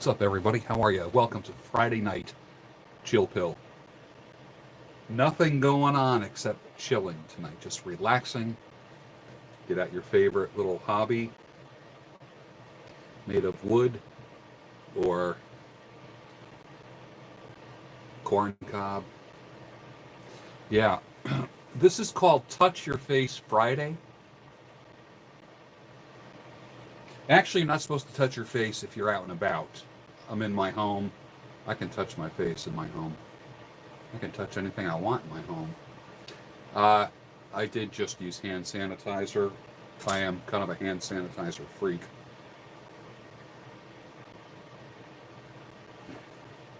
What's up, everybody? How are you? Welcome to Friday Night Chill Pill. Nothing going on except chilling tonight. Just relaxing. Get out your favorite little hobby made of wood or corn cob. Yeah. This is called Touch Your Face Friday. Actually, you're not supposed to touch your face if you're out and about. I'm in my home. I can touch my face in my home. I can touch anything I want in my home. I did just use hand sanitizer. I am kind of a hand sanitizer freak.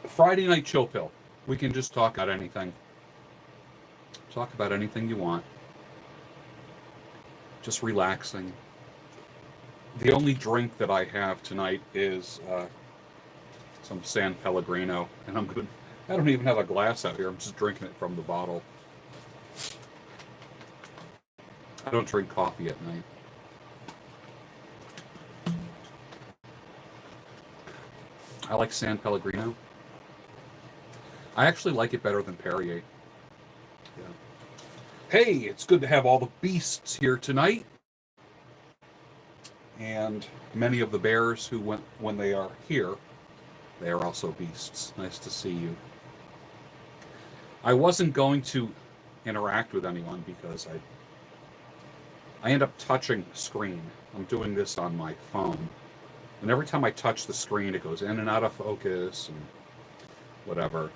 Friday Night Chill Pill. We can just talk about anything. Talk about anything you want. Just relaxing. The only drink that I have tonight is some San Pellegrino, and I don't even have a glass out here. I'm just drinking it from the bottle. I don't drink coffee at night. I like San Pellegrino. I actually like it better than Perrier. Yeah. Hey, it's good to have all the beasts here tonight. And many of the bears who went when they are here, they are also beasts. Nice to see you. I wasn't going to interact with anyone because I end up touching the screen. I'm doing this on my phone. And every time I touch the screen, it goes in and out of focus and whatever.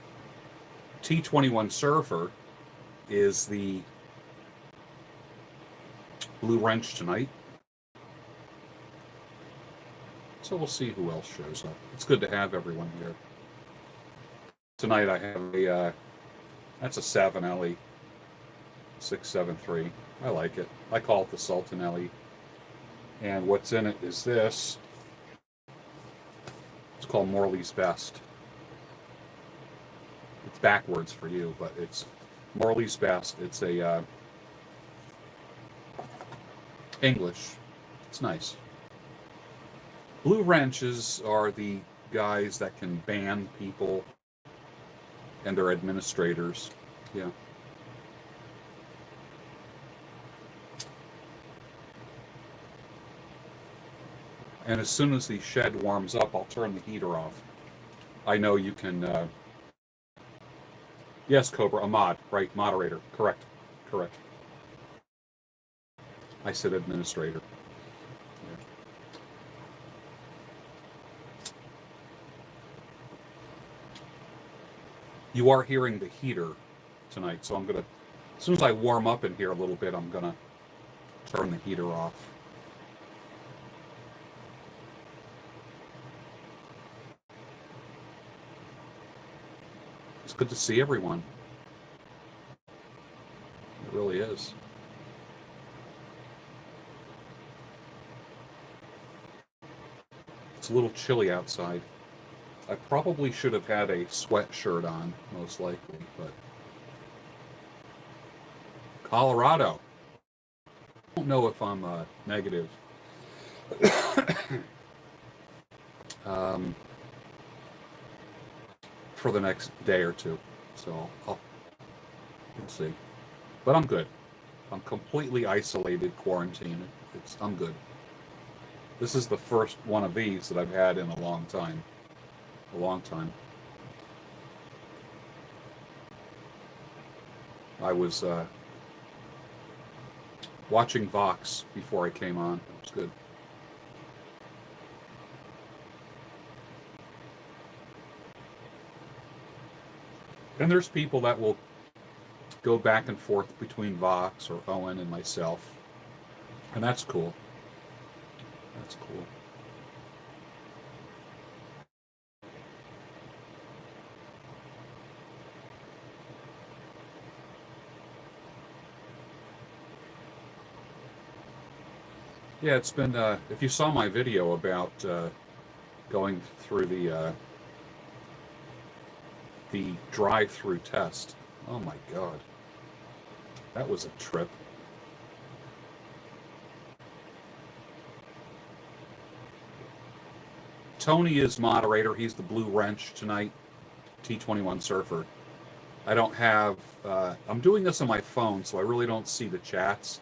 T21 Surfer is the Blue Wrench tonight. So we'll see who else shows up. It's good to have everyone here. Tonight I have that's a Savinelli 673. I like it. I call it the Sultanelli. And what's in it is this. It's called Morley's Best. It's backwards for you, but it's Morley's Best. It's a English. It's nice. Blue wrenches are the guys that can ban people and their administrators. Yeah. And as soon as the shed warms up, I'll turn the heater off. I know you can... Yes, Cobra, a mod. Right, moderator. Correct. Correct. I said administrator. You are hearing the heater tonight, so I'm going to, as soon as I warm up in here a little bit, I'm going to turn the heater off. It's good to see everyone. It really is. It's a little chilly outside. I probably should have had a sweatshirt on, most likely, but... Colorado. I don't know if I'm negative. For the next day or two. So, we'll see. But I'm good. I'm completely isolated, quarantined. I'm good. This is the first one of these that I've had in a long time. A long time. I was watching Vox before I came on. It was good. And there's people that will go back and forth between Vox or Owen and myself. And that's cool. That's cool. Yeah, it's been, if you saw my video about going through the drive-through test, oh my God, that was a trip. Tony is moderator. He's the Blue Wrench tonight, T21 Surfer. I don't have, I'm doing this on my phone, so I really don't see the chats.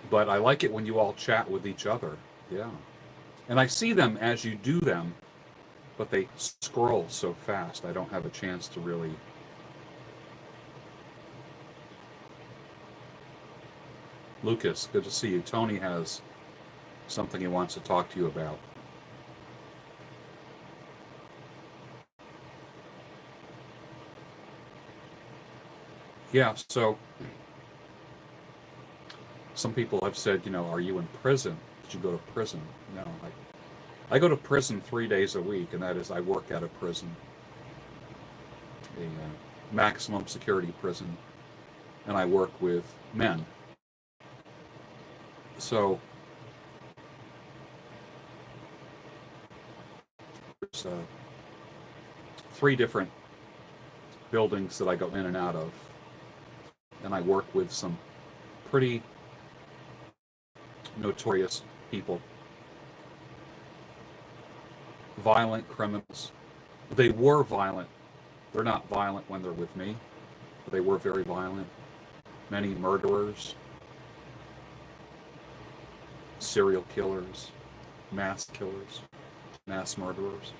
But I like it when you all chat with each other. Yeah. And I see them as you do them, but they scroll so fast, I don't have a chance to really. Lucas, good to see you. Tony has something he wants to talk to you about. Yeah, so some people have said, you know, are you in prison? Did you go to prison? No, I go to prison 3 days a week, and that is I work at a prison, a maximum security prison, and I work with men. So there's 3 different buildings that I go in and out of, and I work with some pretty notorious people, violent criminals. They were violent. They're not violent when they're with me, but they were very violent. Many murderers, serial killers, mass murderers.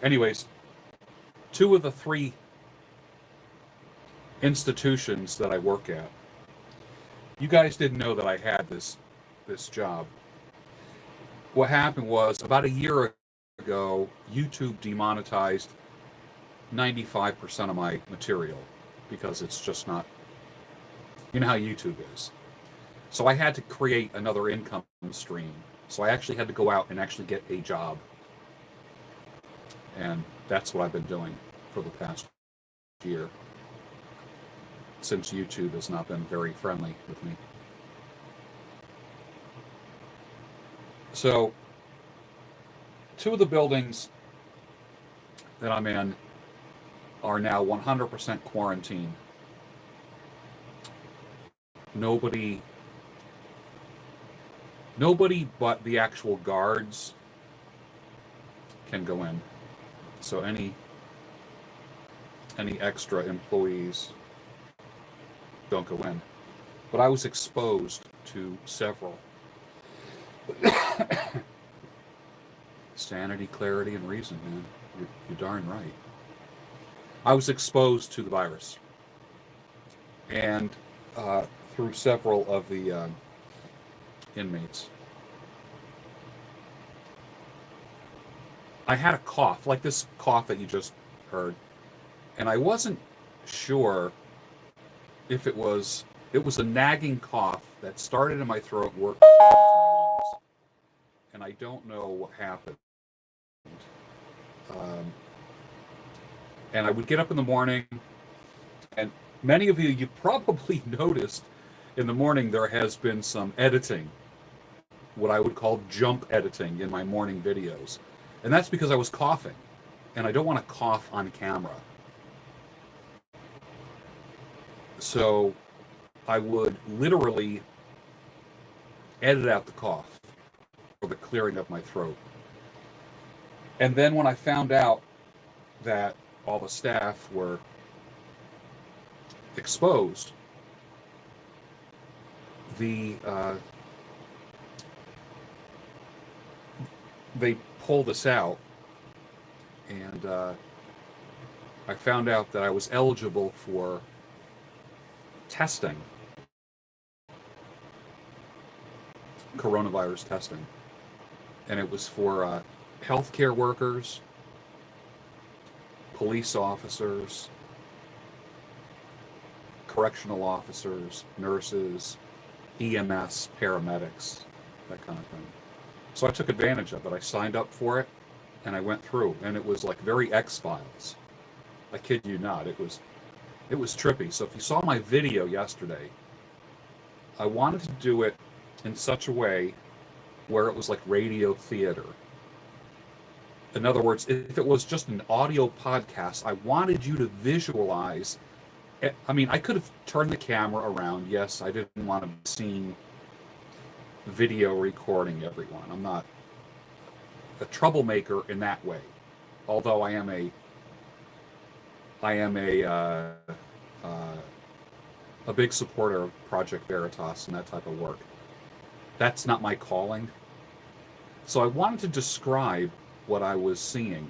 Anyways, 2 of the 3 institutions that I work at, you guys didn't know that I had this job. What happened was, about a year ago, YouTube demonetized 95% of my material because it's just not, you know how YouTube is. So I had to create another income stream. So I actually had to go out and actually get a job. And that's what I've been doing for the past year, since YouTube has not been very friendly with me. So 2 of the buildings that I'm in are now 100% quarantined. Nobody but the actual guards can go in. So any extra employees don't go in. But I was exposed to several. Sanity, clarity, and reason, man. You're darn right. I was exposed to the virus. And through several of the inmates. I had a cough, like this cough that you just heard. And I wasn't sure if it was a nagging cough that started in my throat, worked into my lungs. And I don't know what happened. And I would get up in the morning, and many of you probably noticed in the morning there has been some editing, what I would call jump editing in my morning videos. And that's because I was coughing, and I don't want to cough on camera. So I would literally edit out the cough or the clearing of my throat. And then when I found out that all the staff were exposed, they pulled us out, and I found out that I was eligible for testing, coronavirus testing, and it was for healthcare workers, police officers, correctional officers, nurses, EMS, paramedics, that kind of thing. So I took advantage of it. I signed up for it, and I went through, and it was like very X-Files. I kid you not. It was trippy. So if you saw my video yesterday, I wanted to do it in such a way where it was like radio theater. In other words, if it was just an audio podcast, I wanted you to visualize I mean, I could have turned the camera around. Yes, I didn't want to be seen video recording everyone. I'm not a troublemaker in that way. Although uh, a big supporter of Project Veritas and that type of work. That's not my calling. So I wanted to describe what I was seeing,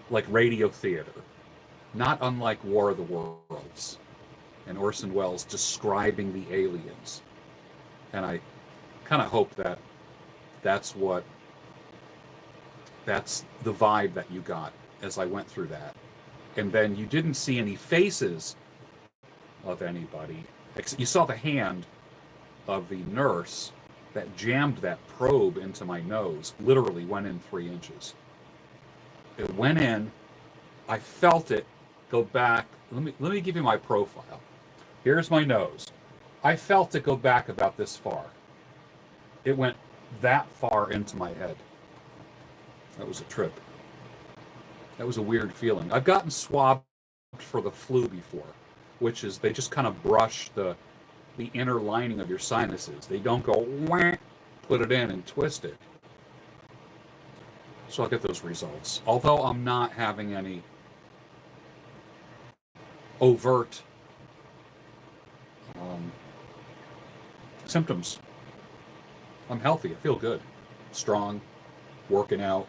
like radio theater, not unlike War of the Worlds and Orson Welles describing the aliens. And I kind of hope that that's what that's the vibe that you got as I went through that. And then you didn't see any faces of anybody. You saw the hand of the nurse that jammed that probe into my nose, literally went in 3 inches. It went in, I felt it go back. Let me give you my profile. Here's my nose. I felt it go back about this far. It went that far into my head. That was a trip. That was a weird feeling. I've gotten swabbed for the flu before, which is they just kind of brush the inner lining of your sinuses. They don't go wah, put it in and twist it. So I'll get those results. Although I'm not having any overt symptoms. I'm healthy. I feel good. Strong, working out,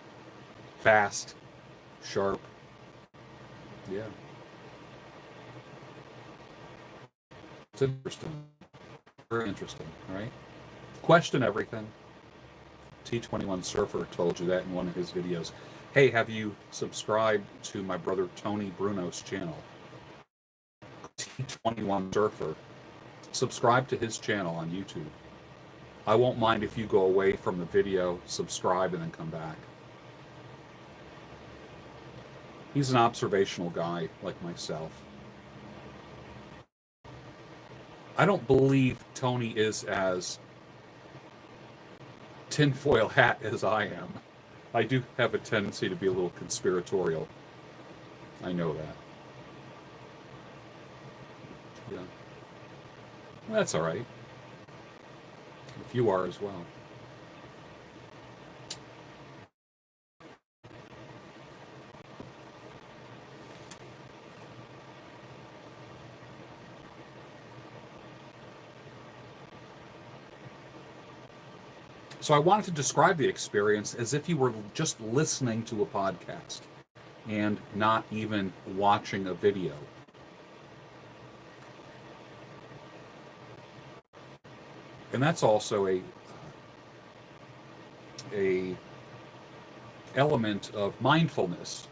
fast, sharp. Yeah. It's interesting. Very interesting, right? Question everything. T21 Surfer told you that in one of his videos. Hey, have you subscribed to my brother Tony Bruno's channel? T21 Surfer. Subscribe to his channel on YouTube. I won't mind if you go away from the video, subscribe, and then come back. He's an observational guy like myself. I don't believe Tony is as tinfoil hat as I am. I do have a tendency to be a little conspiratorial. I know that. Yeah. Well, that's all right. If you are as well. So I wanted to describe the experience as if you were just listening to a podcast and not even watching a video. And that's also a element of mindfulness.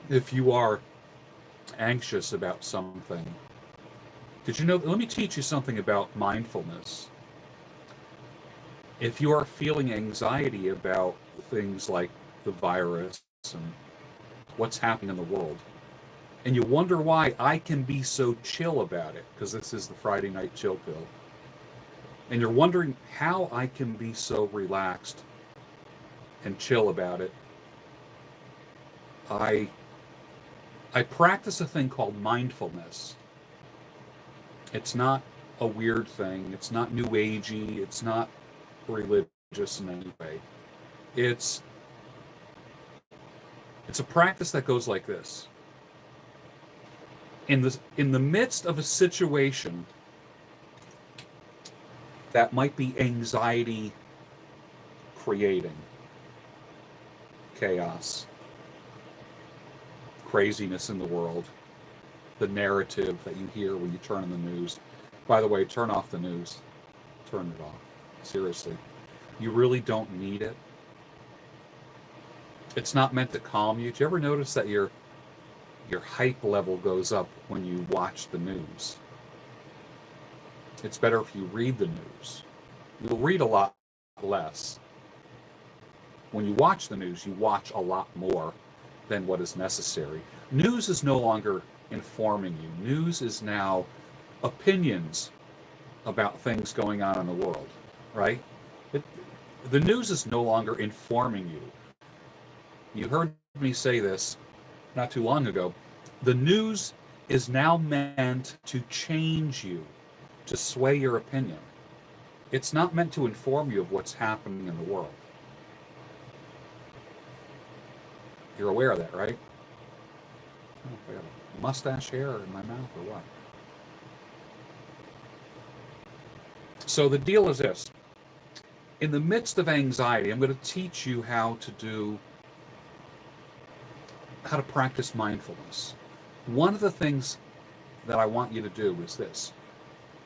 If you are anxious about something, did you know? Let me teach you something about mindfulness. If you are feeling anxiety about things like the virus and what's happening in the world, and you wonder why I can be so chill about it, because this is the Friday Night Chill Pill, and you're wondering how I can be so relaxed and chill about it, I practice a thing called mindfulness. It's not a weird thing. It's not new agey. It's not religious in any way. It's a practice that goes like this. In the midst of a situation that might be anxiety creating, chaos, craziness in the world, the narrative that you hear when you turn on the news. By the way, turn off the news. Turn it off. Seriously. You really don't need it. It's not meant to calm you. Do you ever notice that your hype level goes up when you watch the news? It's better if you read the news. You'll read a lot less. When you watch the news, you watch a lot more than what is necessary. News is no longer informing you. News is now opinions about things going on in the world, right? The news is no longer informing you. You heard me say this not too long ago. The news is now meant to change you, to sway your opinion. It's not meant to inform you of what's happening in the world. You're aware of that, right? I don't know if I got a mustache hair in my mouth or what. So the deal is this. In the midst of anxiety, I'm going to teach you how to practice mindfulness. One of the things that I want you to do is this.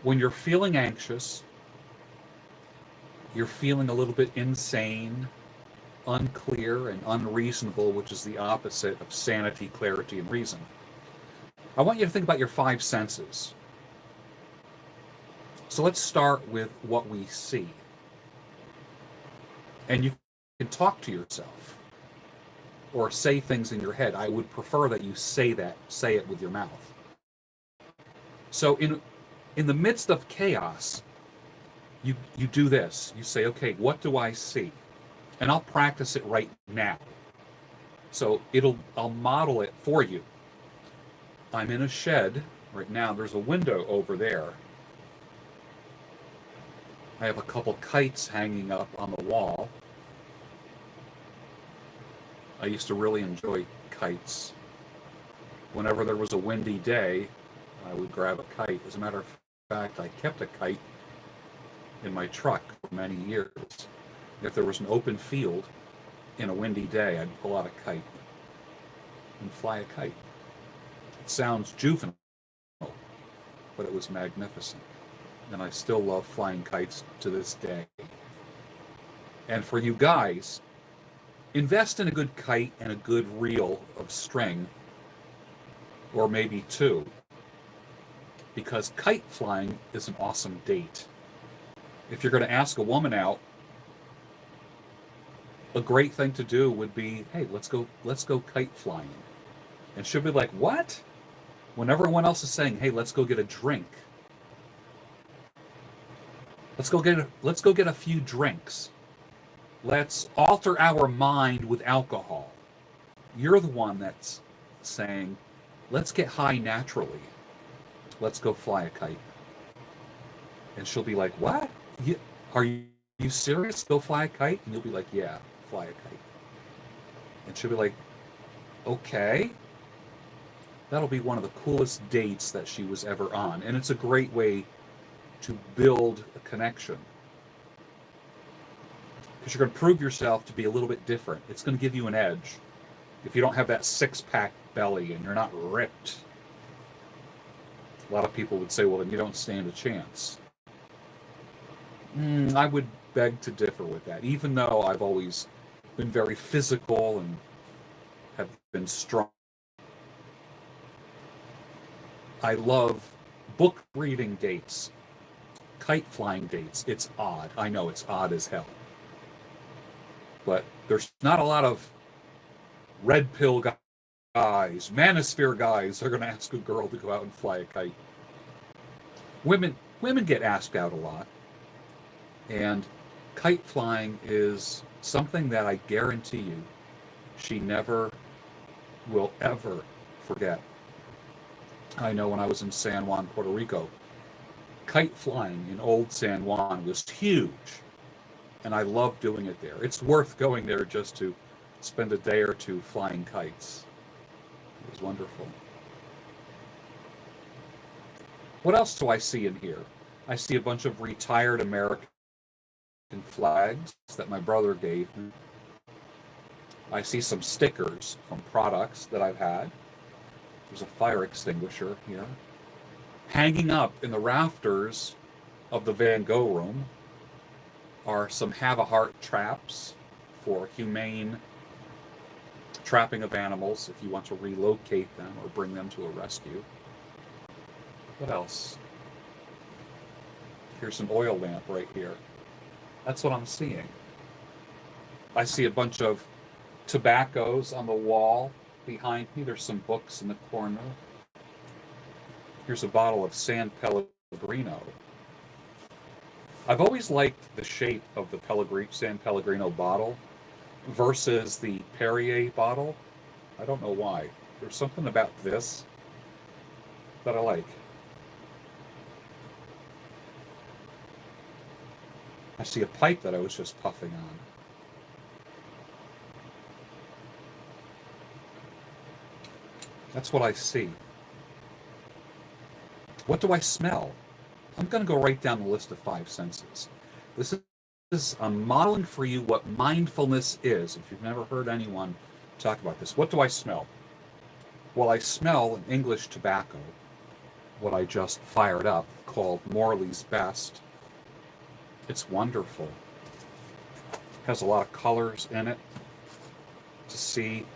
When you're feeling anxious, you're feeling a little bit insane, unclear, and unreasonable, which is the opposite of sanity, clarity, and reason. I want you to think about your five senses. So let's start with what we see. And you can talk to yourself or say things in your head. I would prefer that you say it with your mouth. So in the midst of chaos, you do this. You say, okay, what do I see? And I'll practice it right now. So I'll model it for you. I'm in a shed right now. There's a window over there. I have a couple kites hanging up on the wall. I used to really enjoy kites. Whenever there was a windy day, I would grab a kite. As a matter of fact, I kept a kite in my truck for many years. If there was an open field in a windy day, I'd pull out a kite and fly a kite. It sounds juvenile, but it was magnificent. And I still love flying kites to this day. And for you guys, invest in a good kite and a good reel of string, or maybe two, because kite flying is an awesome date. If you're going to ask a woman out, a great thing to do would be, hey, let's go kite flying. And she'll be like, what? When everyone else is saying, hey, let's go get a drink. Let's go get a few drinks. Let's alter our mind with alcohol. You're the one that's saying, let's get high naturally. Let's go fly a kite. And she'll be like, what? Are you serious? Go fly a kite? And you'll be like, yeah, fly a kite. And she'll be like, okay. That'll be one of the coolest dates that she was ever on. And it's a great way to build a connection. Because you're going to prove yourself to be a little bit different. It's going to give you an edge. If you don't have that six-pack belly and you're not ripped, a lot of people would say, well, then you don't stand a chance. I would beg to differ with that, even though I've always been very physical and have been strong. I love book reading dates, kite flying dates. It's odd. I know it's odd as hell. But there's not a lot of red pill guys, manosphere guys are going to ask a girl to go out and fly a kite. Women get asked out a lot. And kite flying is something that I guarantee you she never will ever forget. I know when I was in San Juan, Puerto Rico, kite flying in old San Juan was huge. And I love doing it there. It's worth going there just to spend a day or two flying kites. It was wonderful. What else do I see in here? I see a bunch of retired American flags that my brother gave me. I see some stickers from products that I've had. There's a fire extinguisher here. Hanging up in the rafters of the Van Gogh room are some Have a Heart traps for humane trapping of animals if you want to relocate them or bring them to a rescue. What else? Here's an oil lamp right here. That's what I'm seeing. I see a bunch of tobaccos on the wall behind me. There's some books in the corner. Here's a bottle of San Pellegrino. I've always liked the shape of the San Pellegrino bottle versus the Perrier bottle. I don't know why. There's something about this that I like. I see a pipe that I was just puffing on. That's what I see. What do I smell? I'm going to go right down the list of five senses. This is I'm modeling for you what mindfulness is. If you've never heard anyone talk about this, what do I smell? Well, I smell an English tobacco, what I just fired up, called Morley's Best. It's wonderful. Has a lot of colors in it to see.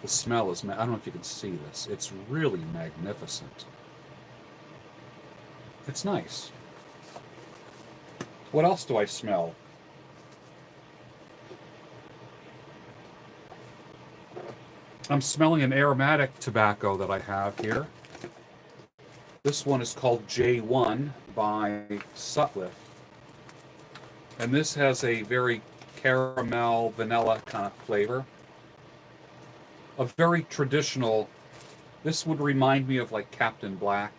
The smell is, I don't know if you can see this. It's really magnificent. It's nice. What else do I smell? I'm smelling an aromatic tobacco that I have here. This one is called J1 by Sutliff. And this has a very caramel, vanilla kind of flavor. A very traditional, this would remind me of like Captain Black.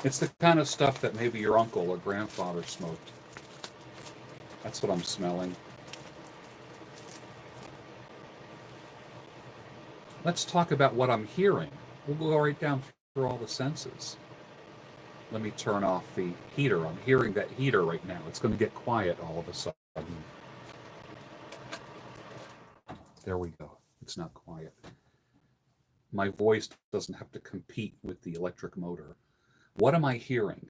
It's the kind of stuff that maybe your uncle or grandfather smoked. That's what I'm smelling. Let's talk about what I'm hearing. We'll go right down through all the senses. Let me turn off the heater. I'm hearing that heater right now. It's going to get quiet all of a sudden. There we go. It's not quiet. My voice doesn't have to compete with the electric motor. What am I hearing?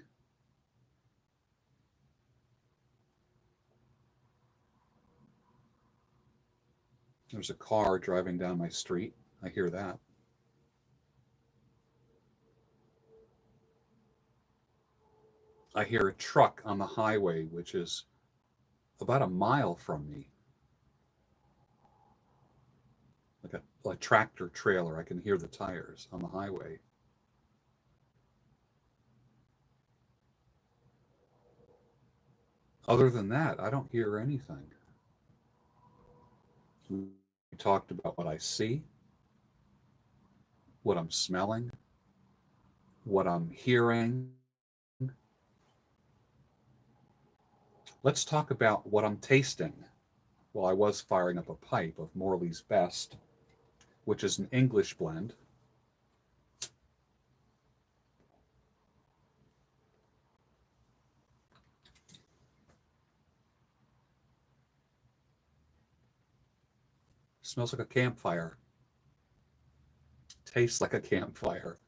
There's a car driving down my street. I hear that. I hear a truck on the highway, which is about a mile from me. Like a tractor trailer. I can hear the tires on the highway. Other than that, I don't hear anything. We talked about what I see, what I'm smelling, what I'm hearing. Let's talk about what I'm tasting. Well, I was firing up a pipe of Morley's Best, which is an English blend. Smells like a campfire. Tastes like a campfire.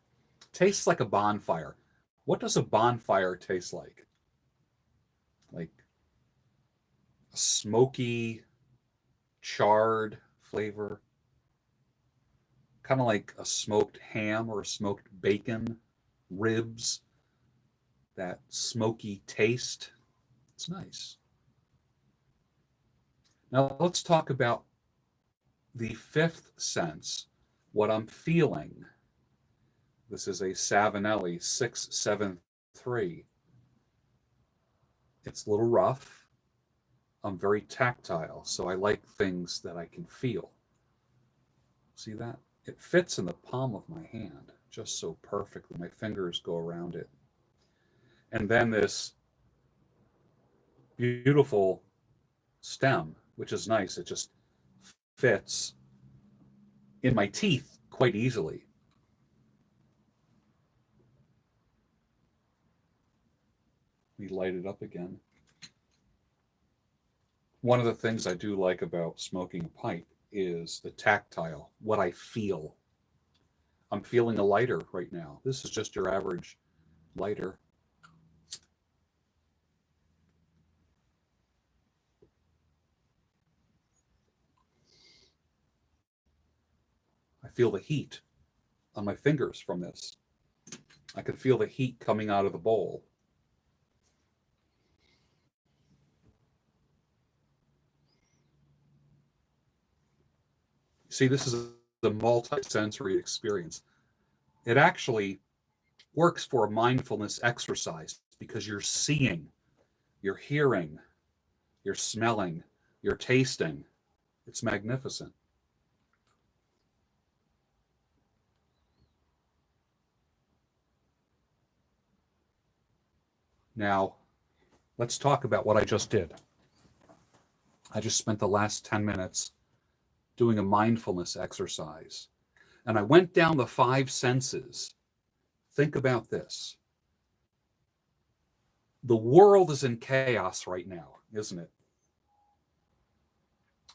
Tastes like a bonfire. What does a bonfire taste like? Like a smoky, charred flavor. Kind of like a smoked ham or a smoked bacon, ribs. That smoky taste. It's nice. Now let's talk about the fifth sense, what I'm feeling. This is a Savinelli 673. It's a little rough. I'm very tactile, so I like things that I can feel. See that? It fits in the palm of my hand just so perfectly. My fingers go around it. And then this beautiful stem, which is nice. It just fits in my teeth quite easily. Let me light it up again. One of the things I do like about smoking a pipe is the tactile, what I feel. I'm feeling a lighter right now. This is just your average lighter. I feel the heat on my fingers from this. I can feel the heat coming out of the bowl. See, this is a multi-sensory experience. It actually works for a mindfulness exercise because you're seeing, you're hearing, you're smelling, you're tasting. It's magnificent. Now, let's talk about what I just did. I just spent the last 10 minutes doing a mindfulness exercise, and I went down the 5 senses. Think about this. The world is in chaos right now, isn't it?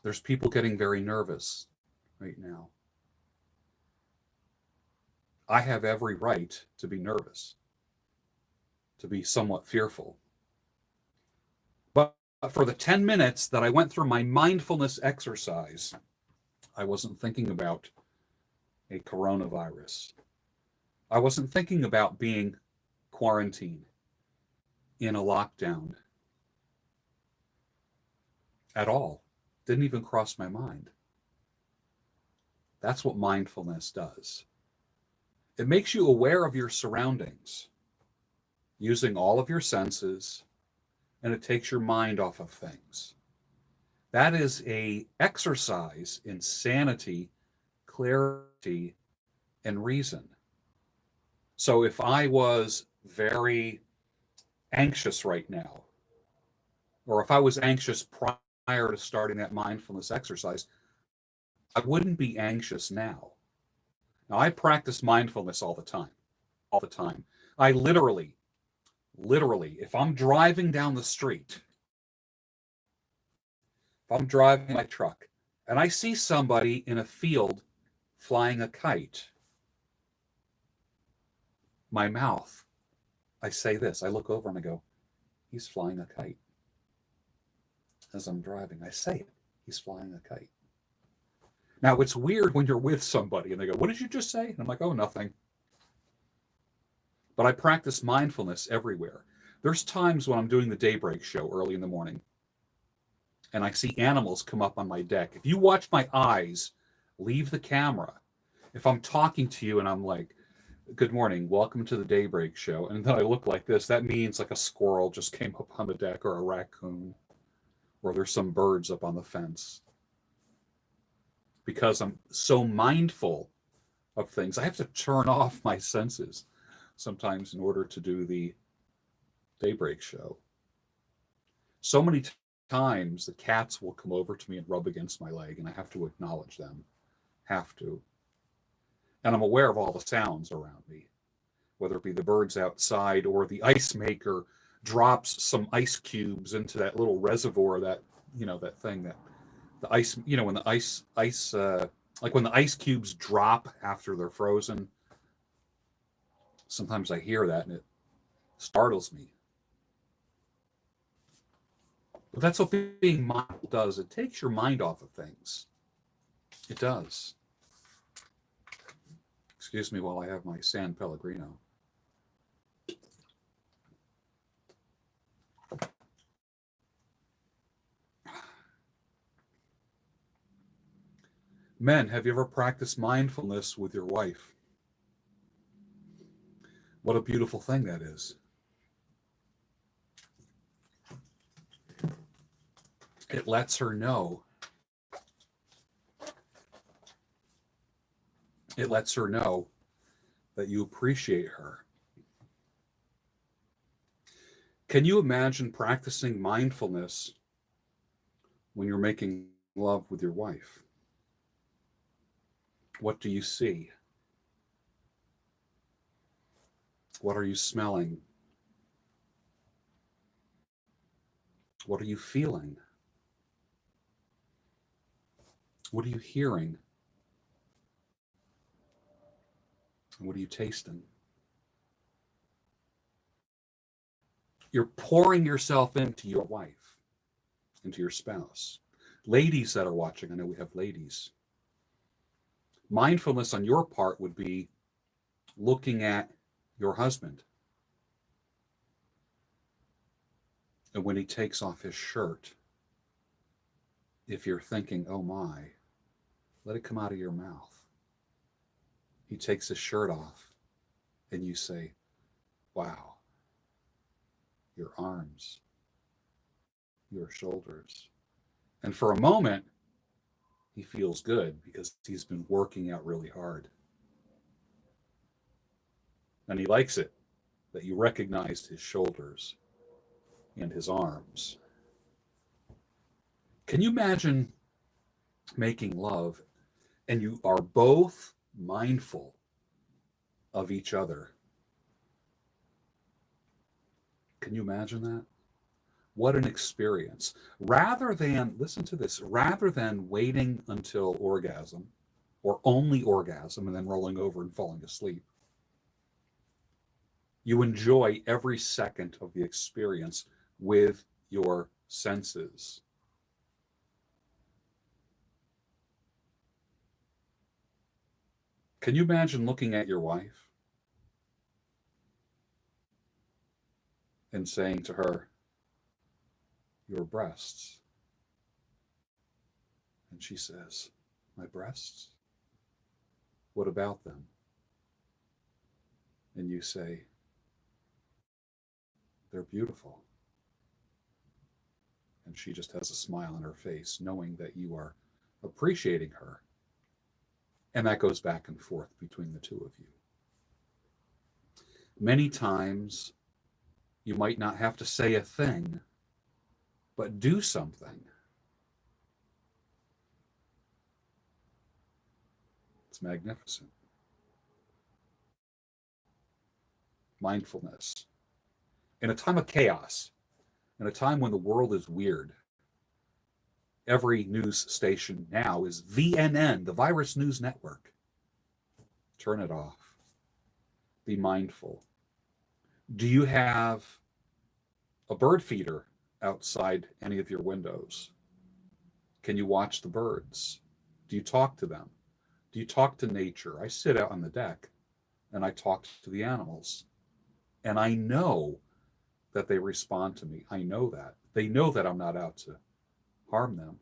There's people getting very nervous right now. I have every right to be nervous, to be somewhat fearful. But for the 10 minutes that I went through my mindfulness exercise, I wasn't thinking about a coronavirus. I wasn't thinking about being quarantined in a lockdown at all. Didn't even cross my mind. That's what mindfulness does. It makes you aware of your surroundings, using all of your senses, and it takes your mind off of things. That is an exercise in sanity, clarity, and reason. So if I was very anxious right now, or if I was anxious prior to starting that mindfulness exercise, I wouldn't be anxious now. Now, I practice mindfulness all the time. All the time. I literally, if I'm driving down the street, if I'm driving my truck, and I see somebody in a field flying a kite, my mouth, I say this. I look over and I go, he's flying a kite. As I'm driving, I say it. He's flying a kite. Now, it's weird when you're with somebody and they go, what did you just say? And I'm like, oh, nothing. But I practice mindfulness everywhere. There's times when I'm doing the Daybreak show early in the morning and I see animals come up on my deck. If you watch my eyes leave the camera, if I'm talking to you and I'm like, good morning, welcome to the Daybreak show, and then I look like this, that means like a squirrel just came up on the deck, or a raccoon, or there's some birds up on the fence. Because I'm so mindful of things, I have to turn off my senses sometimes in order to do the Daybreak show. So many times the cats will come over to me and rub against my leg, and I have to acknowledge them. Have to. And I'm aware of all the sounds around me, whether it be the birds outside or the ice maker drops some ice cubes into that little reservoir, that, that thing that the ice, when the ice, like when the ice cubes drop after they're frozen, sometimes I hear that and it startles me. But that's what being mindful does. It takes your mind off of things. It does. Excuse me while I have my San Pellegrino. Men, have you ever practiced mindfulness with your wife? What a beautiful thing that is. It lets her know. It lets her know that you appreciate her. Can you imagine practicing mindfulness when you're making love with your wife? What do you see? What are you smelling? What are you feeling? What are you hearing? What are you tasting? You're pouring yourself into your wife, into your spouse. Ladies that are watching, I know we have ladies. Mindfulness on your part would be looking at your husband. And when he takes off his shirt, if you're thinking, oh my, let it come out of your mouth. He takes his shirt off and you say, wow, your arms, your shoulders. And for a moment, he feels good because he's been working out really hard. And he likes it that you recognized his shoulders and his arms. Can you imagine making love and you are both mindful of each other? Can you imagine that? What an experience. Rather than, listen to this, rather than waiting until orgasm or only orgasm and then rolling over and falling asleep, you enjoy every second of the experience with your senses. Can you imagine looking at your wife and saying to her, "Your breasts"? And she says, "My breasts? What about them?" And you say, "They're beautiful." And she just has a smile on her face, knowing that you are appreciating her. And that goes back and forth between the two of you. Many times, you might not have to say a thing, but do something. It's magnificent. Mindfulness. In a time of chaos, in a time when the world is weird, every news station now is VNN, the Virus News Network. Turn it off. Be mindful. Do you have a bird feeder outside any of your windows? Can you watch the birds? Do you talk to them? Do you talk to nature? I sit out on the deck and I talk to the animals. And I know that they respond to me. I know that. They know that I'm not out to harm them.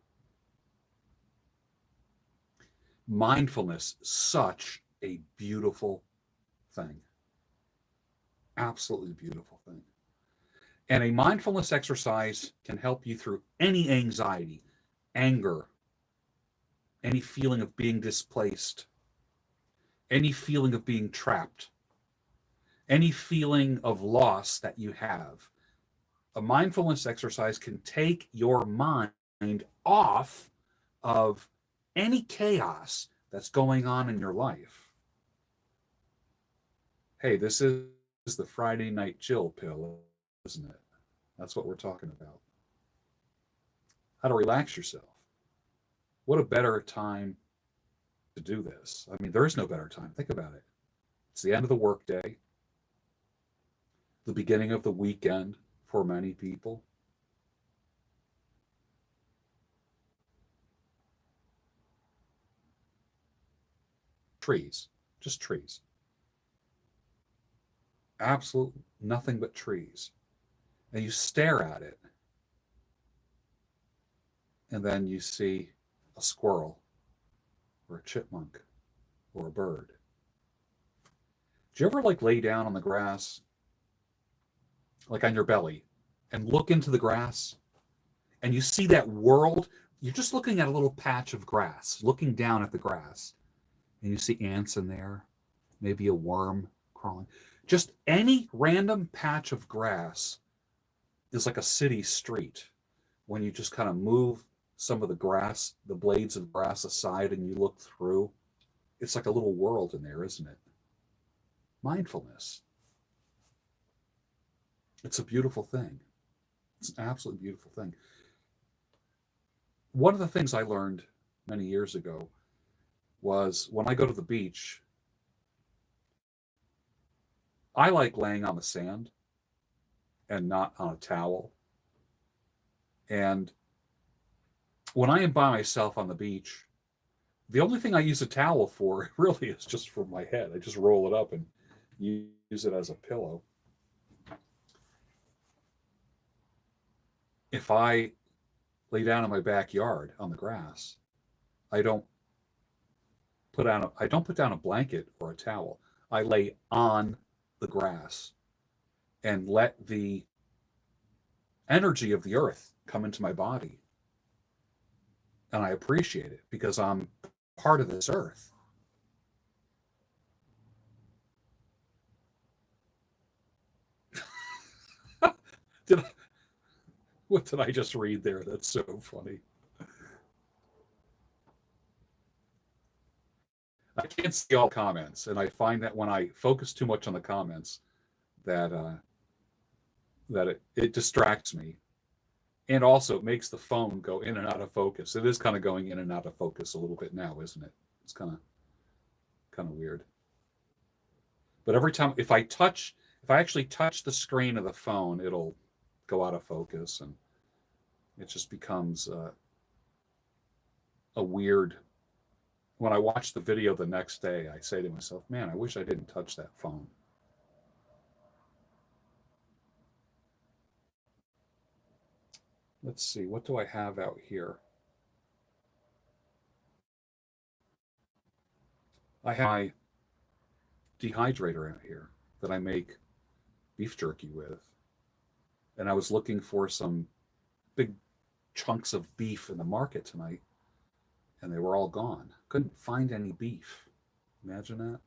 Mindfulness, such a beautiful thing. Absolutely beautiful thing. And a mindfulness exercise can help you through any anxiety, anger, any feeling of being displaced, any feeling of being trapped, any feeling of loss that you have. A mindfulness exercise can take your mind off of any chaos that's going on in your life. Hey, this is the Friday night chill pill, isn't it? That's what we're talking about. How to relax yourself. What a better time to do this. I mean, there is no better time. Think about it. It's the end of the workday, the beginning of the weekend for many people. Trees, just trees. Absolute nothing but trees. And you stare at it, and then you see a squirrel or a chipmunk or a bird. Do you ever like lay down on the grass, like on your belly, and look into the grass and you see that world? You're just looking at a little patch of grass, looking down at the grass, and you see ants in there, maybe a worm crawling. Just any random patch of grass is like a city street when you just kind of move some of the grass, the blades of grass aside, and you look through. It's like a little world in there, isn't it? Mindfulness. It's a beautiful thing. It's an absolutely beautiful thing. One of the things I learned many years ago was when I go to the beach, I like laying on the sand and not on a towel. And when I am by myself on the beach, the only thing I use a towel for really is just for my head. I just roll it up and use it as a pillow. If I lay down in my backyard on the grass, I don't put down a blanket or a towel. I lay on the grass and let the energy of the earth come into my body. And I appreciate it because I'm part of this earth. Did I, What did I just read there? That's so funny. I can't see all comments, and I find that when I focus too much on the comments, that it distracts me, and also it makes the phone go in and out of focus. It is kind of going in and out of focus a little bit now, isn't it? It's kind of weird. But every time, if I actually touch the screen of the phone, it'll go out of focus, and it just becomes a weird. When I watch the video the next day, I say to myself, "Man, I wish I didn't touch that phone." Let's see, what do I have out here? I have my dehydrator out here that I make beef jerky with, and I was looking for some big chunks of beef in the market tonight, and they were all gone. Couldn't find any beef. Imagine that.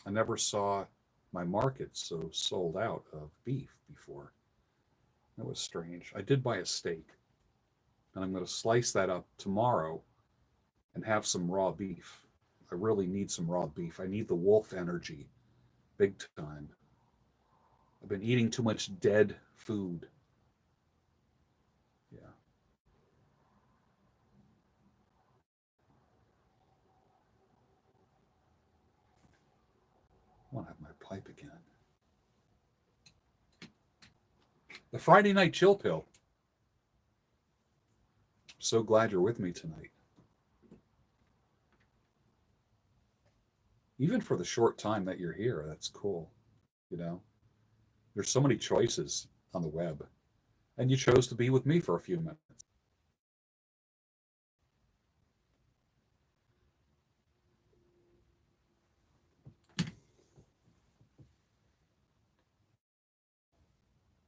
I never saw my market so sold out of beef before. That was strange. I did buy a steak, and I'm going to slice that up tomorrow and have some raw beef. I really need some raw beef. I need the wolf energy big time. I've been eating too much dead food. Yeah. I want to have my pipe again. The Friday night chill pill. I'm so glad you're with me tonight. Even for the short time that you're here, that's cool. You know, there's so many choices on the web, and you chose to be with me for a few minutes.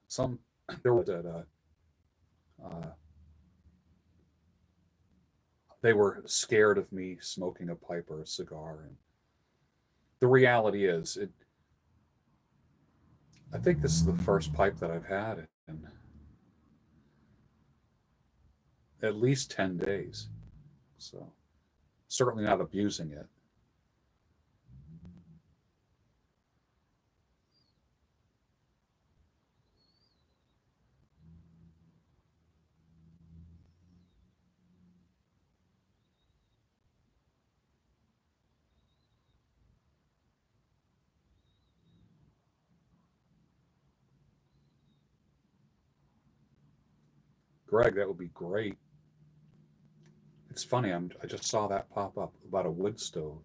Some there was that they were scared of me smoking a pipe or a cigar, and the reality is, I think this is the first pipe that I've had in at least 10 days. So certainly not abusing it. Greg, that would be great. It's funny, I just saw that pop up about a wood stove.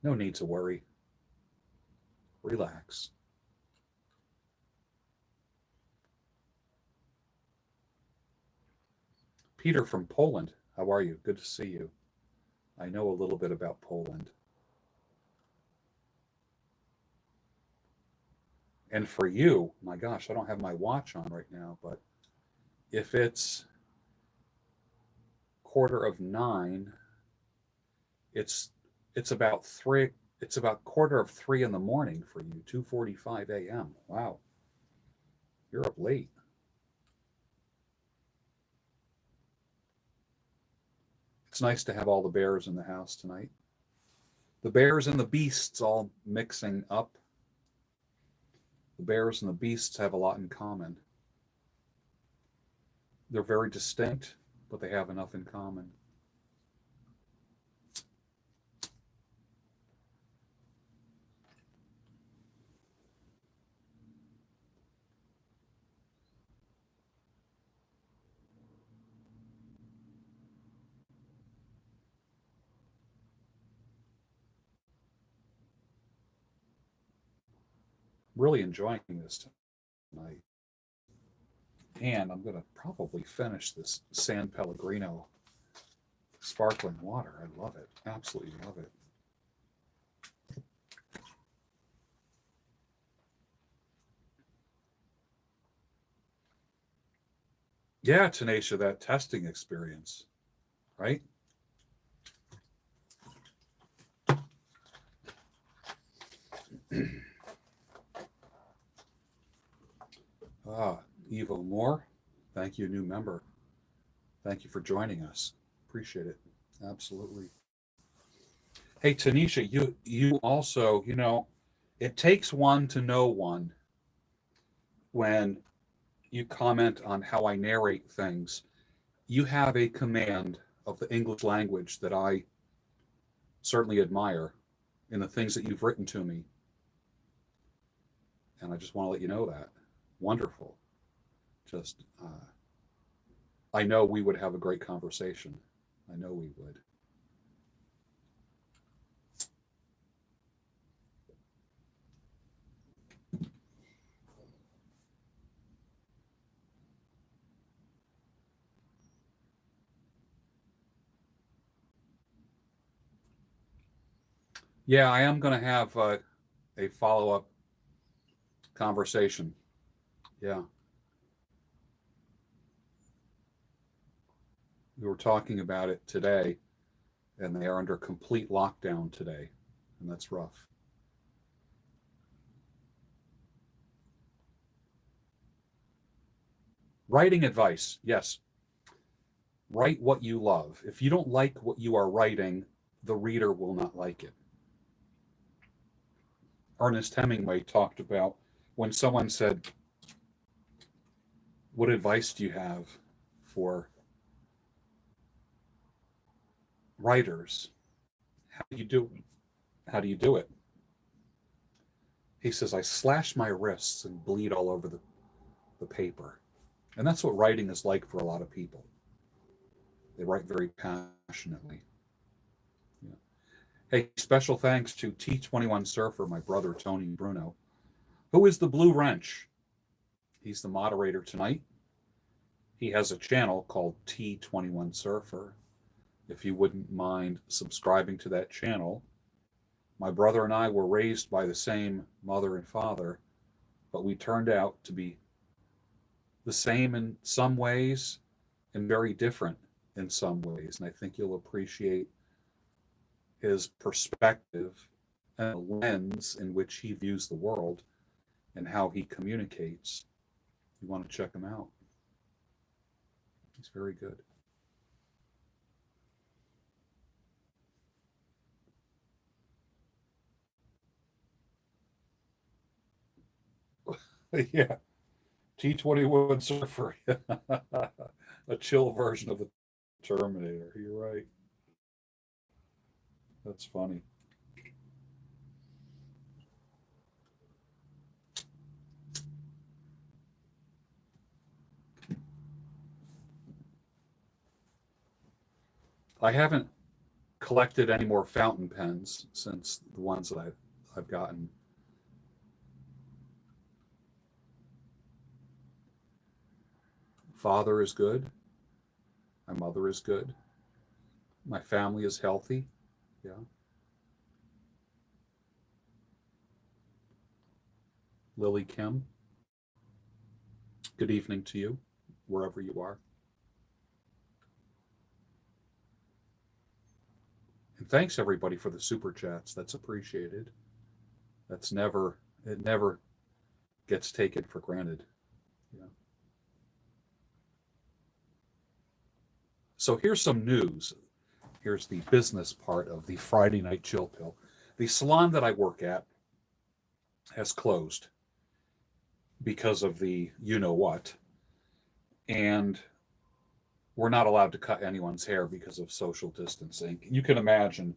No need to worry. Relax. Peter from Poland, how are you? Good to see you. I know a little bit about Poland. And for you, my gosh, I don't have my watch on right now, but if it's 9:15, it's it's about 3, it's about 2:45 in the morning for you, 2:45 a.m. Wow. You're up late. It's nice to have all the bears in the house tonight. The bears and the beasts all mixing up. The bears and the beasts have a lot in common. They're very distinct, but they have enough in common. Really enjoying this tonight. And I'm going to probably finish this San Pellegrino sparkling water. I love it. Absolutely love it. Yeah, Tanisha, that testing experience, right? Evo Moore, thank you, new member. Thank you for joining us. Appreciate it. Absolutely. Hey, Tanisha, you also, it takes one to know one when you comment on how I narrate things. You have a command of the English language that I certainly admire in the things that you've written to me. And I just want to let you know that. Wonderful. Just, I know we would have a great conversation. I know we would. Yeah, I am going to have a follow up conversation. Yeah. We were talking about it today, and they are under complete lockdown today, and that's rough. Writing advice, yes. Write what you love. If you don't like what you are writing, the reader will not like it. Ernest Hemingway talked about when someone said, "What advice do you have for writers? How do you do how do you do it?" He says, "I slash my wrists and bleed all over the paper." And that's what writing is like for a lot of people. They write very passionately. Yeah. Hey, special thanks to T21 Surfer, my brother Tony Bruno, who is the Blue Wrench. He's the moderator tonight. He has a channel called T21 Surfer. If you wouldn't mind subscribing to that channel. My brother and I were raised by the same mother and father, but we turned out to be the same in some ways and very different in some ways. And I think you'll appreciate his perspective and the lens in which he views the world and how he communicates. You want to check him out. He's very good. Yeah. T21 Surfer. A chill version of the Terminator. You're right. That's funny. I haven't collected any more fountain pens since the ones that I've gotten. Father is good. My mother is good. My family is healthy. Yeah. Lily Kim, good evening to you, wherever you are. And thanks everybody for the super chats. That's appreciated. That's never, it never gets taken for granted. Yeah. So here's some news. Here's the business part of the Friday Night Chill Pill. The salon that I work at has closed because of the you know what. And we're not allowed to cut anyone's hair because of social distancing. You can imagine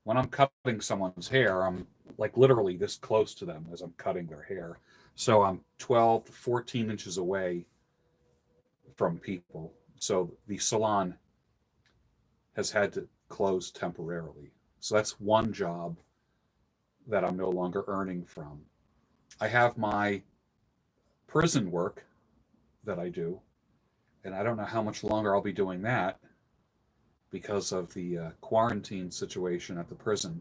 when I'm cutting someone's hair, I'm like literally this close to them as I'm cutting their hair. So I'm 12 to 14 inches away from people. So the salon has had to close temporarily. So that's one job that I'm no longer earning from. I have my prison work that I do, and I don't know how much longer I'll be doing that because of the quarantine situation at the prison.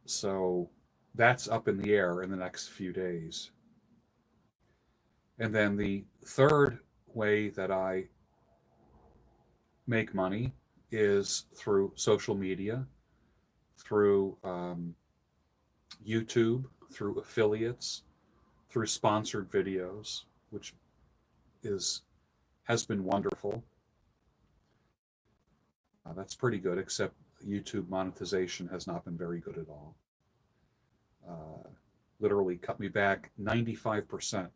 So that's up in the air in the next few days. And then the third way that I make money is through social media, through YouTube, through affiliates, through sponsored videos, which is has been wonderful. That's pretty good, except YouTube monetization has not been very good at all. Uh, Literally cut me back 95%,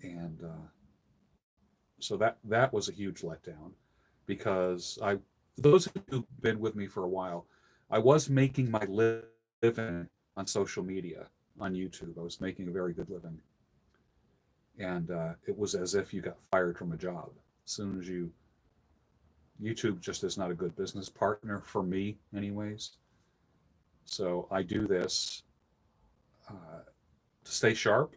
and so that was a huge letdown because I those who've been with me for a while, I was making my living on social media on YouTube. I was making a very good living, and it was as if you got fired from a job as soon as you. YouTube just is not a good business partner for me, anyways. So I do this to stay sharp.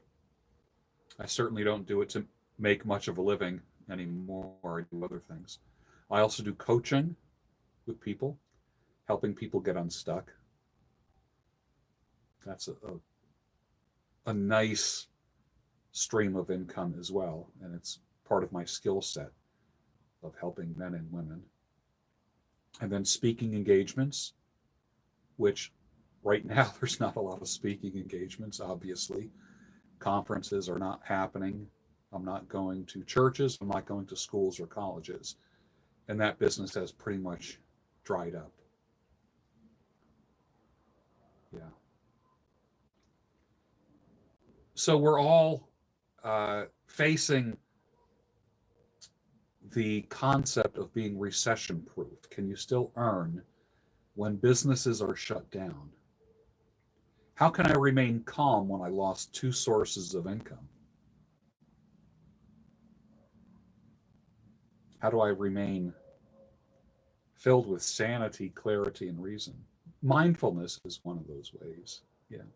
I certainly don't do it to make much of a living anymore. I do other things. I also do coaching with people, helping people get unstuck. That's a nice stream of income as well. And it's part of my skill set of helping men and women. And then speaking engagements, which right now there's not a lot of speaking engagements, obviously. Conferences are not happening. I'm not going to churches. I'm not going to schools or colleges. And that business has pretty much dried up. Yeah. So we're all facing the concept of being recession proof. Can you still earn when businesses are shut down? How can I remain calm when I lost two sources of income? How do I remain filled with sanity, clarity, and reason? Mindfulness is one of those ways. Yeah,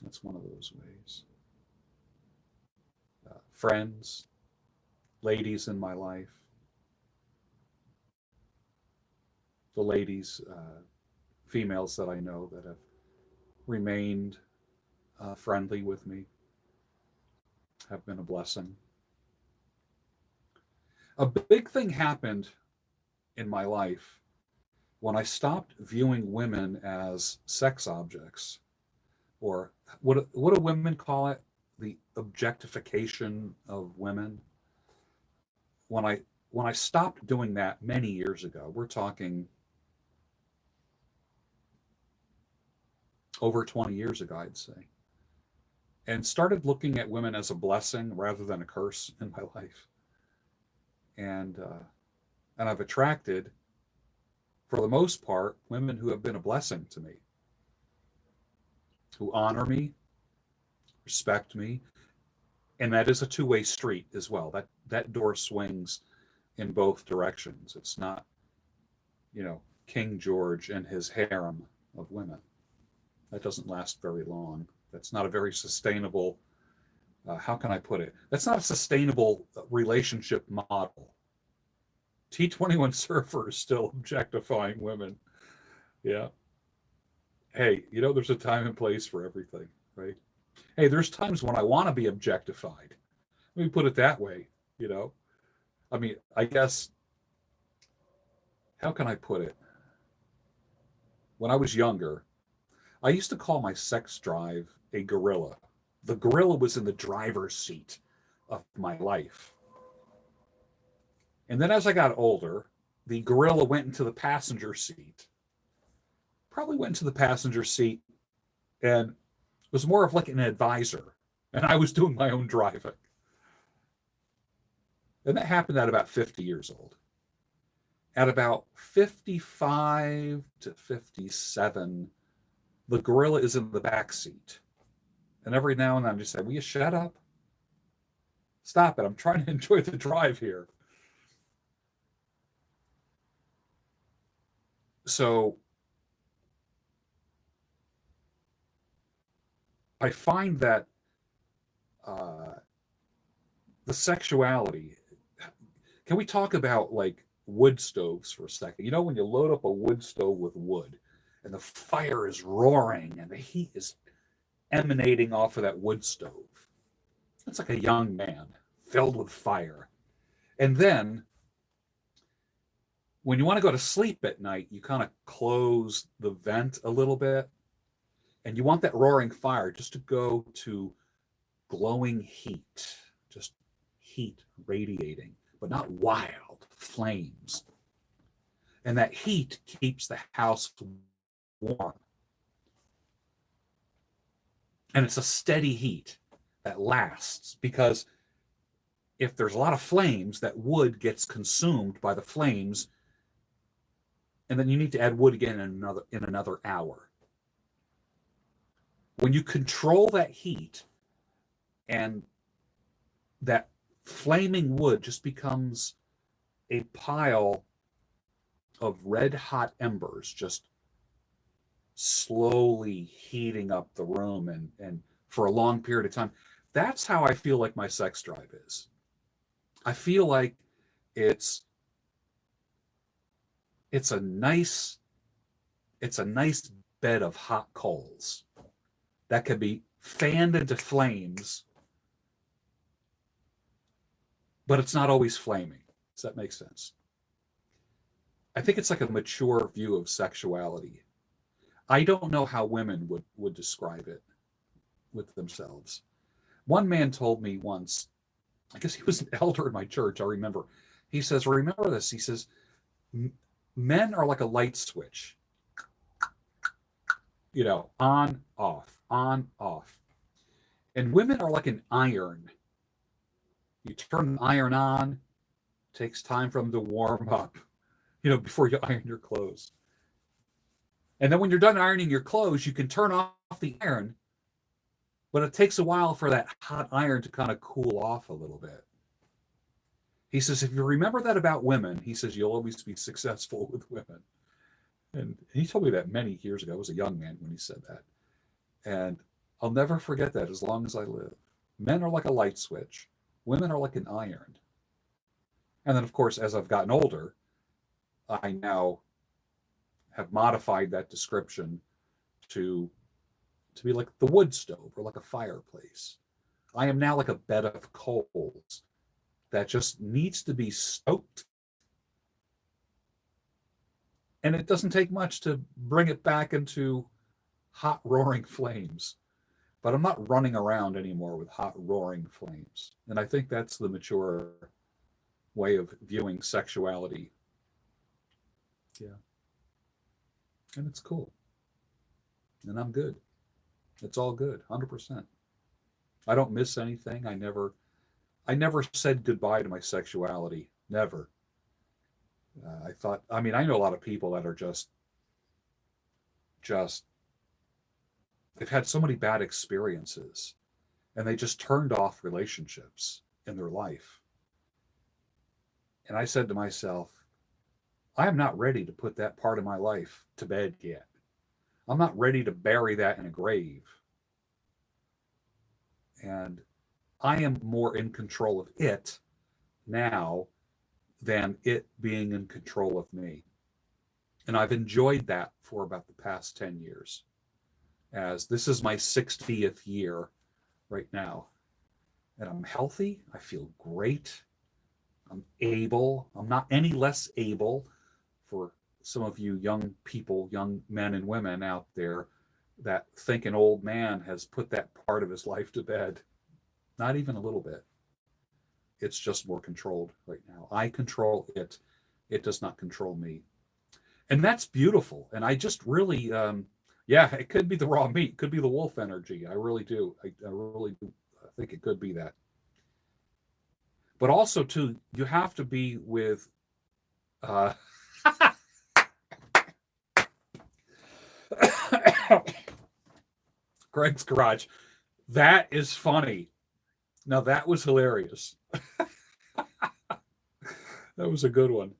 that's one of those ways. Friends, ladies in my life, the ladies, females that I know that have remained friendly with me have been a blessing. A big thing happened in my life when I stopped viewing women as sex objects, or what do women call it? The objectification of women. When I stopped doing that many years ago, we're talking over 20 years ago, I'd say, and started looking at women as a blessing rather than a curse in my life. And I've attracted, for the most part, women who have been a blessing to me, who honor me, respect me, and that is a two-way street as well. That door swings in both directions. It's not, King George and his harem of women. That doesn't last very long. That's not a very sustainable. How can I put it? That's not a sustainable relationship model. T21 Surfer is still objectifying women. Yeah. Hey, there's a time and place for everything, right? Hey, there's times when I want to be objectified. Let me put it that way, you know. I mean, I guess, how can I put it? When I was younger, I used to call my sex drive a gorilla. The gorilla was in the driver's seat of my life. And then as I got older, the gorilla went into the passenger seat. Probably went into the passenger seat and was more of like an advisor. And I was doing my own driving. And that happened at about 50 years old. At about 55 to 57, the gorilla is in the back seat. And every now and then I just say, will you shut up? Stop it. I'm trying to enjoy the drive here. So I find that uh, the sexuality. Can we talk about like wood stoves for a second? You know, when you load up a wood stove with wood and the fire is roaring and the heat is emanating off of that wood stove. It's like a young man filled with fire. And then when you want to go to sleep at night, you kind of close the vent a little bit. And you want that roaring fire just to go to glowing heat, just heat radiating, but not wild flames. And that heat keeps the house warm. And it's a steady heat that lasts, because if there's a lot of flames, that wood gets consumed by the flames, and then you need to add wood again in another hour. When you control that heat, and that flaming wood just becomes a pile of red hot embers, just slowly heating up the room and for a long period of time. That's how I feel like my sex drive is. I feel like it's a nice bed of hot coals that can be fanned into flames, but it's not always flaming. Does that make sense? I think it's like a mature view of sexuality. I don't know how women would describe it with themselves. One man told me once, I guess he was an elder in my church, I remember. He says, remember this. He says, men are like a light switch. You know, on, off, on, off. And women are like an iron. You turn the iron on, it takes time for them to warm up, you know, before you iron your clothes. And then when you're done ironing your clothes, you can turn off the iron, but it takes a while for that hot iron to kind of cool off a little bit. He says, if you remember that about women, he says, you'll always be successful with women. And he told me that many years ago. I was a young man when he said that. And I'll never forget that as long as I live. Men are like a light switch. Women are like an iron. And then, of course, as I've gotten older, I now have modified that description to be like the wood stove or like a fireplace. I am now like a bed of coals that just needs to be stoked. And it doesn't take much to bring it back into hot roaring flames. But I'm not running around anymore with hot roaring flames. And I think that's the mature way of viewing sexuality. Yeah. And it's cool. And I'm good. It's all good, 100%. I don't miss anything. I never said goodbye to my sexuality. Never. I know a lot of people that are just, they've had so many bad experiences and they just turned off relationships in their life. And I said to myself, I am not ready to put that part of my life to bed yet. I'm not ready to bury that in a grave. And I am more in control of it now than it being in control of me. And I've enjoyed that for about the past 10 years, as this is my 60th year right now. And I'm healthy. I feel great. I'm able. I'm not any less able for some of you young people, young men and women out there that think an old man has put that part of his life to bed. Not even a little bit. It's just more controlled right now. I control it. It does not control me. And that's beautiful. And I just really, it could be the raw meat. It could be the wolf energy. I really do. I really do. I think it could be that. But also, too, you have to be with... Greg's Garage. That is funny. Now, that was hilarious. That was a good one.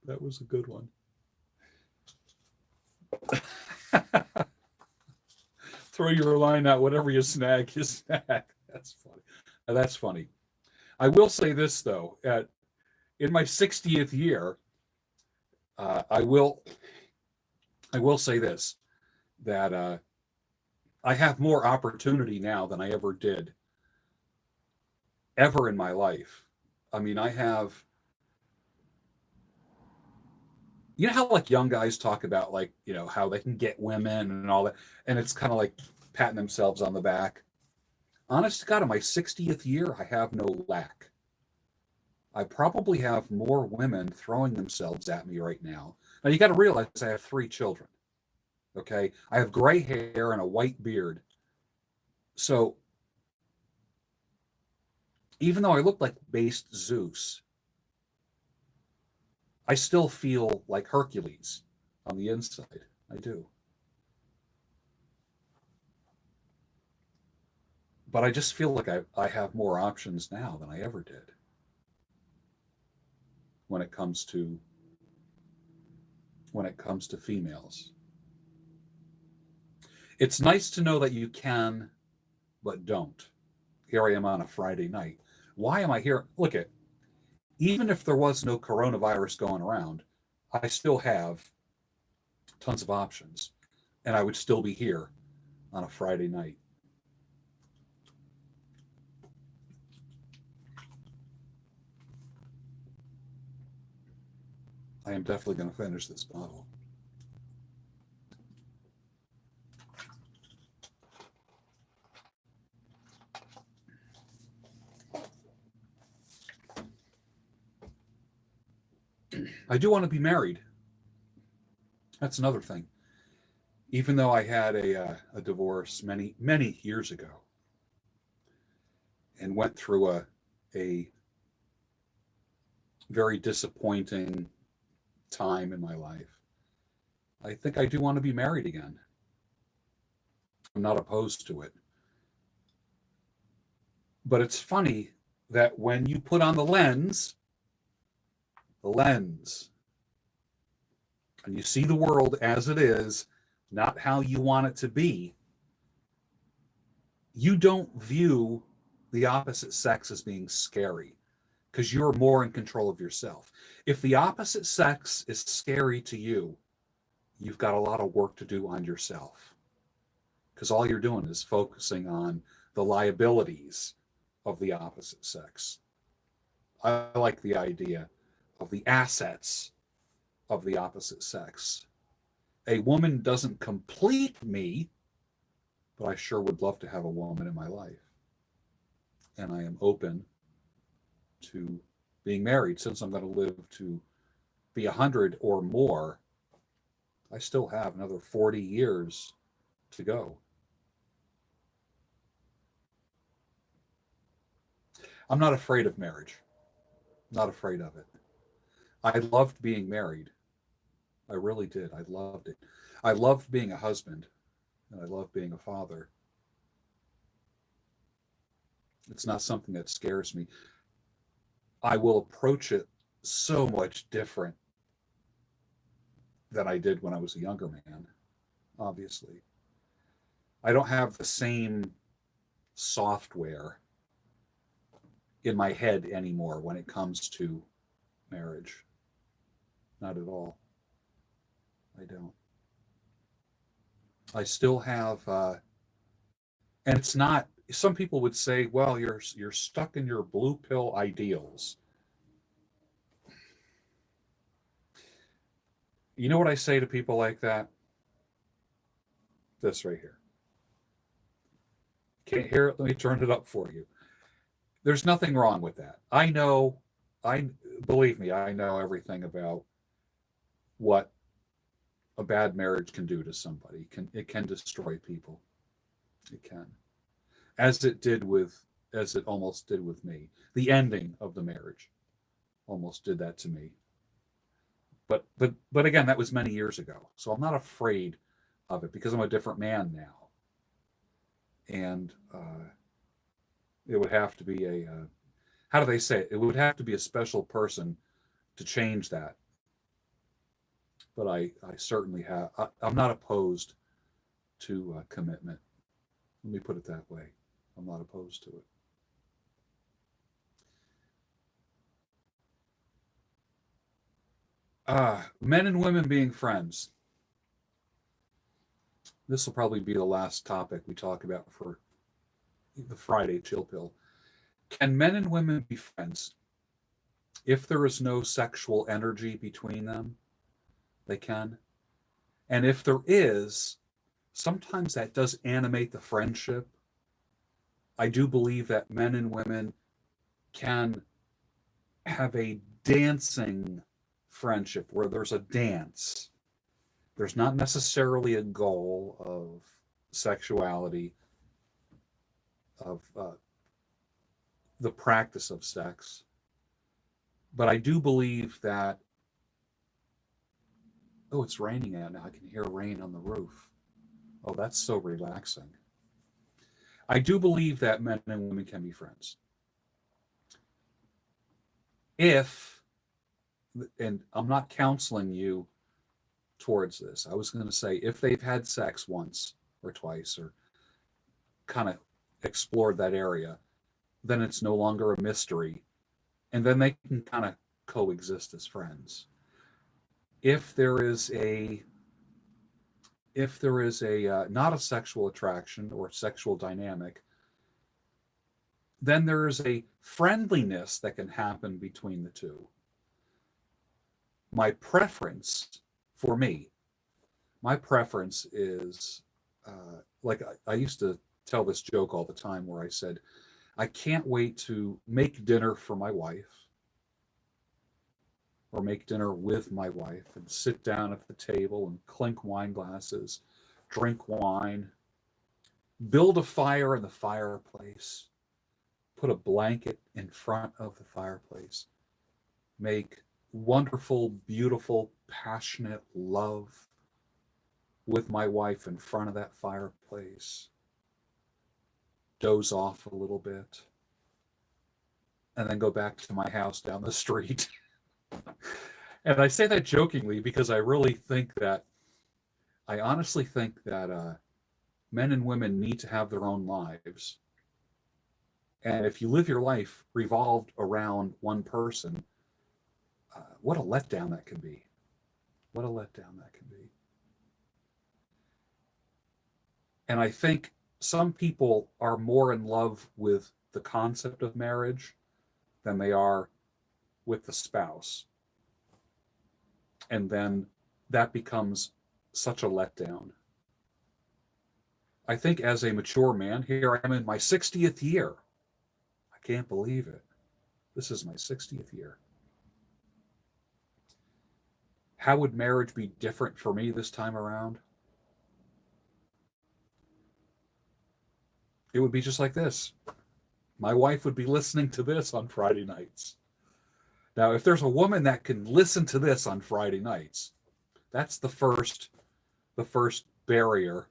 That was a good one. Throw your line out, whatever you snag, you snag. That's funny. That's funny. I will say this though: in my 60th year, uh, I will I will say this that I have more opportunity now than I ever did ever in my life. I mean, I have, you know how like young guys talk about like, how they can get women and all that, and it's kind of like patting themselves on the back. Honest to God, in my 60th year, I have no lack. I probably have more women throwing themselves at me right now. Now you got to realize I have 3 children. Okay, I have gray hair and a white beard. So even though I look like based Zeus, I still feel like Hercules on the inside. I do. But I just feel like I have more options now than I ever did when it comes to females. It's nice to know that you can, but don't. Here I am on a Friday night. Why am I here? Look at, even if there was no coronavirus going around, I still have tons of options, and I would still be here on a Friday night. I am definitely going to finish this bottle. I do want to be married. That's another thing. Even though I had a divorce many years ago and went through a very disappointing time in my life, I think I do want to be married again. I'm not opposed to it. But it's funny that when you put on the lens, and you see the world as it is, not how you want it to be, you don't view the opposite sex as being scary because you're more in control of yourself. If the opposite sex is scary to you, you've got a lot of work to do on yourself because all you're doing is focusing on the liabilities of the opposite sex. I like the idea of the assets of the opposite sex. A woman doesn't complete me, but I sure would love to have a woman in my life. And I am open to being married since I'm going to live to be 100 or more. I still have another 40 years to go. I'm not afraid of marriage. Not afraid of it. I loved being married. I really did. I loved it. I loved being a husband and I loved being a father. It's not something that scares me. I will approach it so much different than I did when I was a younger man, obviously. I don't have the same software in my head anymore when it comes to marriage. Not at all. I don't. I still have, and it's not. Some people would say, "Well, you're stuck in your blue pill ideals." You know what I say to people like that? This right here. Can't hear it? Let me turn it up for you. There's nothing wrong with that. I know. I Believe me, I know everything about what a bad marriage can do to somebody. It can destroy people. It can, as it almost did with me. The ending of the marriage almost did that to me. But again, that was many years ago. So I'm not afraid of it because I'm a different man now, and it would have to be how do they say it? It would have to be a special person to change that. But I certainly have. I'm not opposed to commitment. Let me put it that way. I'm not opposed to it. Men and women being friends. This will probably be the last topic we talk about for the Friday chill pill. Can men and women be friends? If there is no sexual energy between them, they can. And if there is, sometimes that does animate the friendship. I do believe that men and women can have a dancing friendship where there's a dance. There's not necessarily a goal of sexuality, of the practice of sex. But I do believe that, oh, it's raining out now. I can hear rain on the roof. Oh, that's so relaxing. I do believe that men and women can be friends. If, and I'm not counseling you towards this, I was going to say if they've had sex once or twice or kind of explored that area, then it's no longer a mystery. And then they can kind of coexist as friends. If there is a not a sexual attraction or sexual dynamic, then there is a friendliness that can happen between the two. My preference for me, my preference is like I used to tell this joke all the time where I said, I can't wait to make dinner for my wife or make dinner with my wife and sit down at the table and clink wine glasses, drink wine, build a fire in the fireplace, put a blanket in front of the fireplace, make wonderful, beautiful, passionate love with my wife in front of that fireplace, doze off a little bit, and then go back to my house down the street. And I say that jokingly because I really think that, I honestly think that men and women need to have their own lives. And if you live your life revolved around one person, what a letdown that can be. What a letdown that can be. And I think some people are more in love with the concept of marriage than they are with the spouse. And then that becomes such a letdown. I think as a mature man, here I am in my 60th year. I can't believe it. This is my 60th year. How would marriage be different for me this time around? It would be just like this. My wife would be listening to this on Friday nights. Now, if there's a woman that can listen to this on Friday nights, that's the first barrier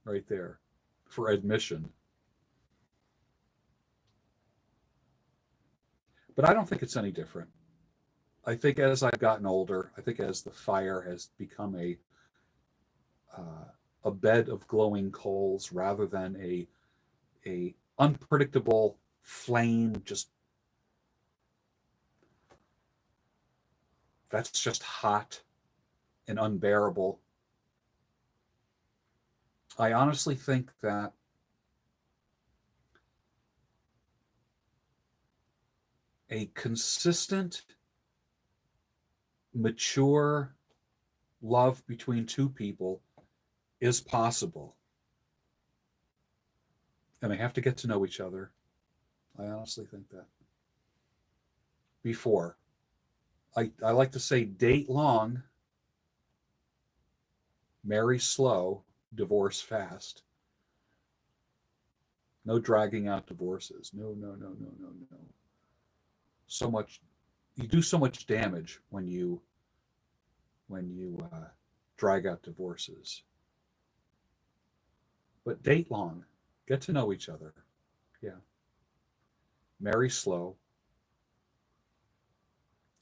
right there for admission. But I don't think it's any different. I think as I've gotten older, I think as the fire has become a bed of glowing coals rather than a unpredictable flame, just that's just hot and unbearable. I honestly think that a consistent, mature love between two people is possible. And they have to get to know each other. I honestly think that. Before. I like to say date long, marry slow, divorce fast. No dragging out divorces. No, no, no, no, no, no. So much, you do so much damage when you drag out divorces. But date long, get to know each other. Yeah. Marry slow,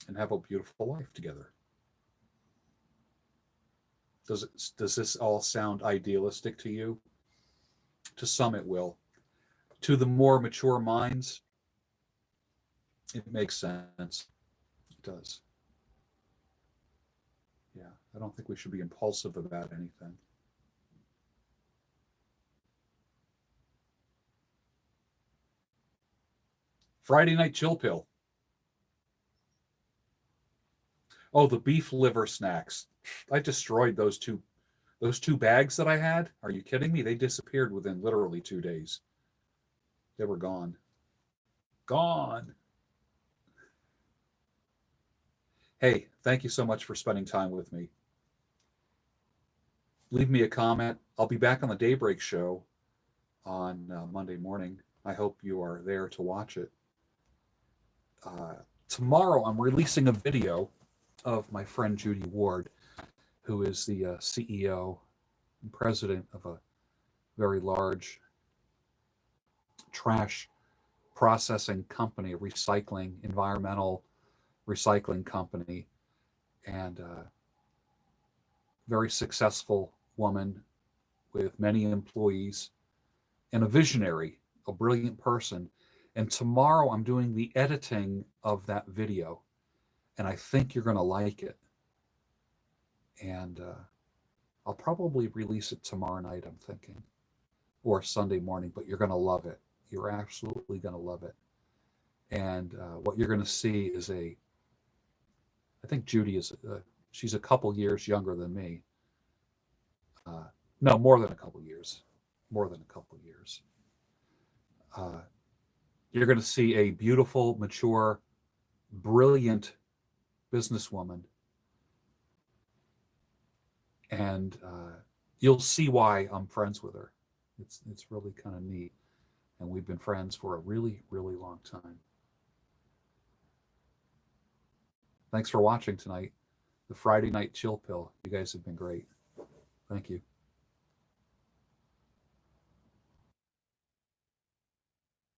and have a beautiful life together. Does this all sound idealistic to you? To some it will. To the more mature minds, it makes sense. It does. I don't think we should be impulsive about anything. Friday night chill pill. Oh, the beef liver snacks. I destroyed those two bags that I had. Are you kidding me? They disappeared within literally 2 days. They were gone. Gone. Hey, thank you so much for spending time with me. Leave me a comment. I'll be back on the Daybreak show on Monday morning. I hope you are there to watch it. Tomorrow, I'm releasing a video of my friend Judy Ward, who is the CEO and president of a very large trash processing company, a environmental recycling company, and very successful woman with many employees and a visionary, a brilliant person. And tomorrow I'm doing the editing of that video, and I think you're going to like it. And I'll probably release it tomorrow night, I'm thinking, or Sunday morning, but you're going to love it. You're absolutely going to love it. And what you're going to see is I think Judy she's a couple years younger than me. No, more than a couple years. More than a couple years. You're going to see a beautiful, mature, brilliant businesswoman. And you'll see why I'm friends with her. It's really kind of neat. And we've been friends for a really, really long time. Thanks for watching tonight. The Friday Night Chill Pill. You guys have been great. Thank you.